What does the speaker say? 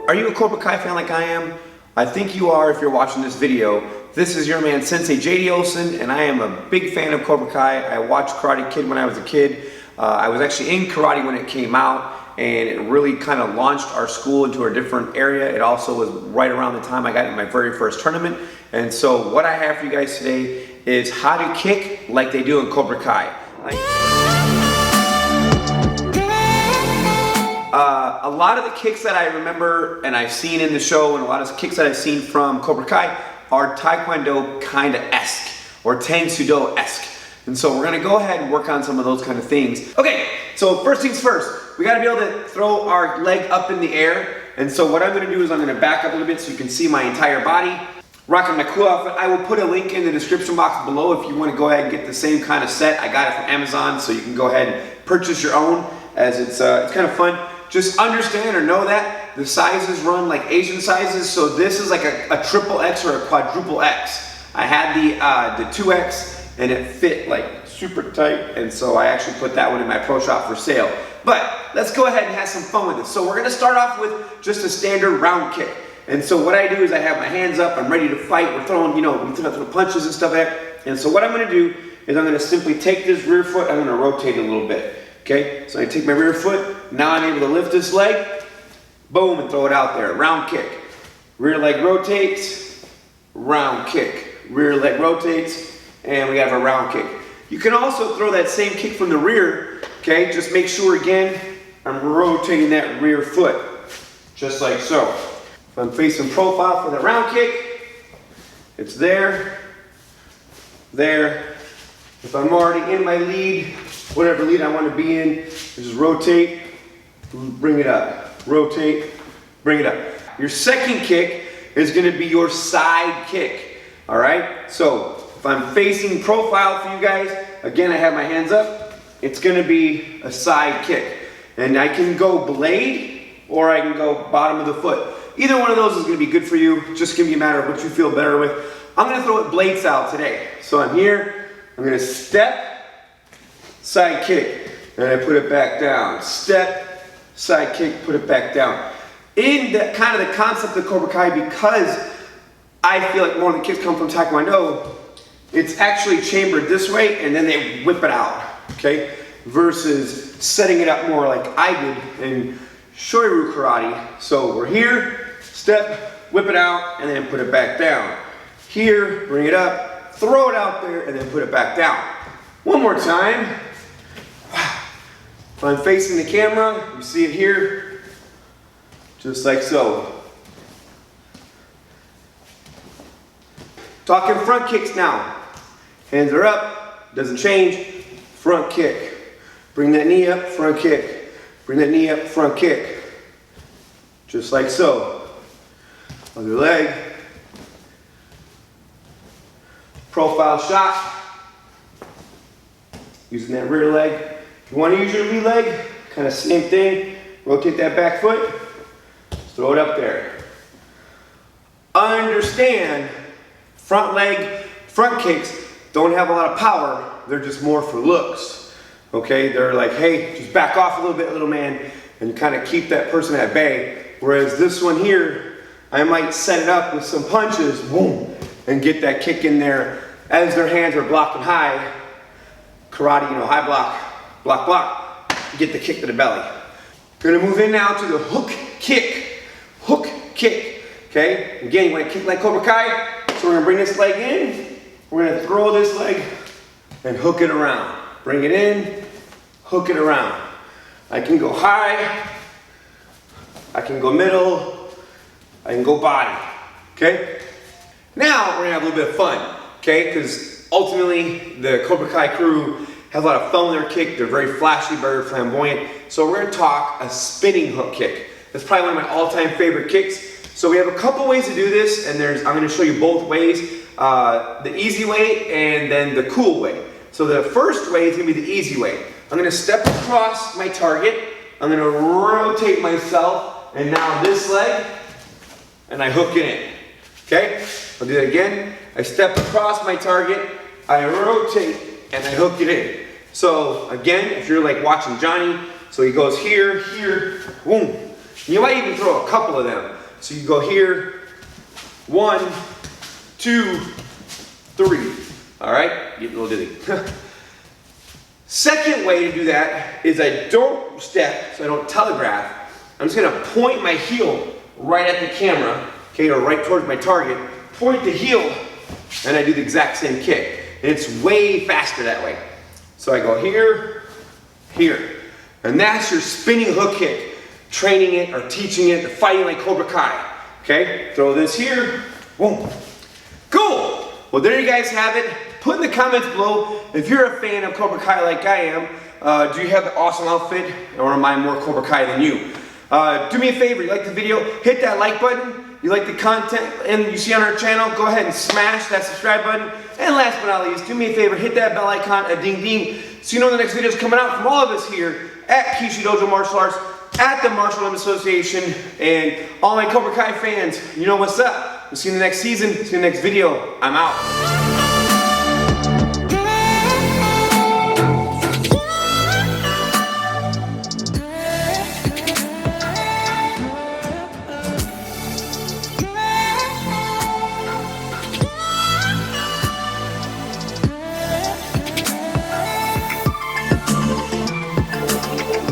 Are you a Cobra Kai fan like I am? I think you are if you're watching this video. This is your man Sensei JD Olsen, and I am a big fan of Cobra Kai. I watched Karate Kid when I was a kid. I was actually in karate when it came out, and it really kind of launched our school into a different area. It also was right around the time I got in my very first tournament. And so what I have for you guys today is how to kick like they do in Cobra Kai. A lot of the kicks that I remember and I've seen in the show, and a lot of kicks that I've seen from Cobra Kai are Taekwondo kind of esque or Tang Sudo esque. And so we're gonna go ahead and work on some of those kind of things. Okay, so first things first, we gotta be able to throw our leg up in the air. And so what I'm gonna do is I'm gonna back up a little bit so you can see my entire body. Rocking my cool outfit. I will put a link in the description box below if you wanna go ahead and get the same kind of set. I got it from Amazon, so you can go ahead and purchase your own, as it's kind of fun. Just understand or know that the sizes run like Asian sizes, so this is like a triple X or a quadruple X. I had the 2X and it fit like super tight, and so I actually put that one in my pro shop for sale. But let's go ahead and have some fun with this. So we're gonna start off with just a standard round kick. And so what I do is I have my hands up, I'm ready to fight. We're throwing, we throw punches and stuff like that. And so what I'm gonna do is I'm gonna simply take this rear foot, I'm gonna rotate it a little bit. Okay, so I take my rear foot, now I'm able to lift this leg, boom, and throw it out there. Round kick. Rear leg rotates, round kick. Rear leg rotates, and we have a round kick. You can also throw that same kick from the rear, okay? Just make sure, again, I'm rotating that rear foot, just like so. If I'm facing profile for the round kick, it's there, there. If I'm already in my lead, whatever lead I want to be in, just rotate, bring it up. Rotate, bring it up. Your second kick is going to be your side kick. All right? So if I'm facing profile for you guys, again, I have my hands up. It's going to be a side kick. And I can go blade or I can go bottom of the foot. Either one of those is going to be good for you. Just give me a matter of what you feel better with. I'm going to throw it blade style today. So I'm here. I'm going to step, side kick, and I put it back down. Step, side kick, put it back down. In the kind of the concept of Cobra Kai, because I feel like more of the kicks come from Taekwondo, it's actually chambered this way and then they whip it out, okay? Versus setting it up more like I did in Shori karate. So we're here, step, whip it out, and then put it back down. Here, bring it up, throw it out there, and then put it back down. One more time. If I'm facing the camera, you see it here, just like so. Talking front kicks now. Hands are up, doesn't change. Front kick. Bring that knee up, front kick. Bring that knee up, front kick. Just like so. Other leg. Profile shot. Using that rear leg. If you want to use your lead leg, kind of same thing. Rotate that back foot. Throw it up there. Understand, front leg, front kicks don't have a lot of power. They're just more for looks. Okay, they're like, hey, just back off a little bit, little man, and kind of keep that person at bay. Whereas this one here, I might set it up with some punches, boom, and get that kick in there as their hands are blocking high. Karate, high block, block, block, get the kick to the belly. We're gonna move in now to the hook kick, okay? Again, you wanna kick like Cobra Kai, so we're gonna bring this leg in, we're gonna throw this leg and hook it around. Bring it in, hook it around. I can go high, I can go middle, I can go body, okay? Now we're gonna have a little bit of fun, okay? Because ultimately, the Cobra Kai crew has a lot of fun with their kick. They're very flashy, very flamboyant. So we're gonna talk a spinning hook kick. That's probably one of my all-time favorite kicks. So we have a couple ways to do this, and I'm gonna show you both ways. The easy way and then the cool way. So the first way is gonna be the easy way. I'm gonna step across my target. I'm gonna rotate myself, and now this leg, and I hook it in, okay? I'll do that again. I step across my target, I rotate, and I hook it in. So again, if you're like watching Johnny, so he goes here, here, boom. You might even throw a couple of them. So you go here, 1, 2, 3. All right, getting a little dizzy. Second way to do that is I don't step, so I don't telegraph. I'm just gonna point my heel right at the camera, okay, or right towards my target, point the heel, and I do the exact same kick. And it's way faster that way. So I go here, here. And that's your spinning hook kick. Training it or teaching it, or fighting like Cobra Kai. Okay, throw this here, boom. Cool, well there you guys have it. Put in the comments below if you're a fan of Cobra Kai like I am. Do you have the awesome outfit, or am I more Cobra Kai than you? Do me a favor, you like the video, hit that like button. You like the content and you see on our channel, go ahead and smash that subscribe button. And last but not least, do me a favor, hit that bell icon, a ding ding, so you know the next video is coming out from all of us here at Kishi Dojo Martial Arts, at the Martial Arts Association, and all my Cobra Kai fans, you know what's up. We'll see you in the next season, see you in the next video. I'm out.